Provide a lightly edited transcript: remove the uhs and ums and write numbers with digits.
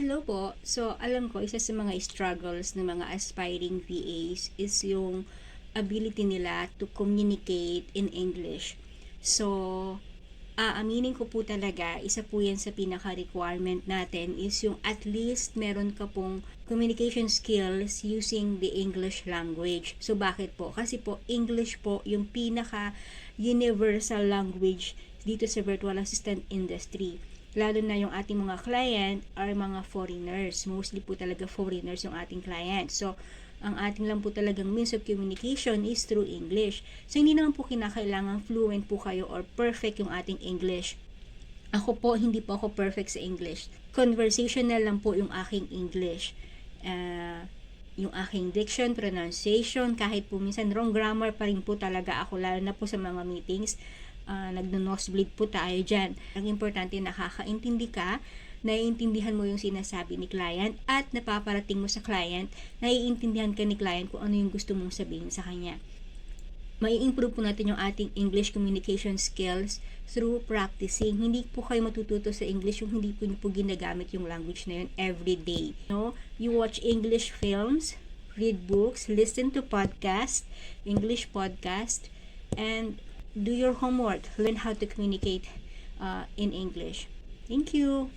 Hello po. So, alam ko, isa sa mga struggles ng mga aspiring VAs is yung ability nila to communicate in English. So, aaminin ko po talaga, isa po yan sa pinaka-requirement natin is yung at least meron ka pong communication skills using the English language. So, bakit po? Kasi po, English po yung pinaka-universal language dito sa virtual assistant industry. Lalo na yung ating mga client are mga foreigners. Mostly po talaga foreigners yung ating client. So, ang ating lang po talagang means of communication is through English. So, hindi naman po kinakailangan fluent po kayo or perfect yung ating English. Ako po, hindi po ako perfect sa English. Conversational lang po yung aking English. Yung aking diction, pronunciation, kahit po minsan wrong grammar pa rin po talaga ako, lalo na po sa mga meetings. Nagno-nosebleed po tayo dyan. Ang importante, nakakaintindi ka, naiintindihan mo yung sinasabi ni client at napaparating mo sa client, naiintindihan ka ni client kung ano yung gusto mong sabihin sa kanya. Mai-improve po natin yung ating English communication skills through practicing. Hindi po kayo matututo sa English yung hindi po ginagamit yung language na yun every day. You watch English films, read books, listen to podcast, English podcast, and do your homework. Learn how to communicate in English. Thank you.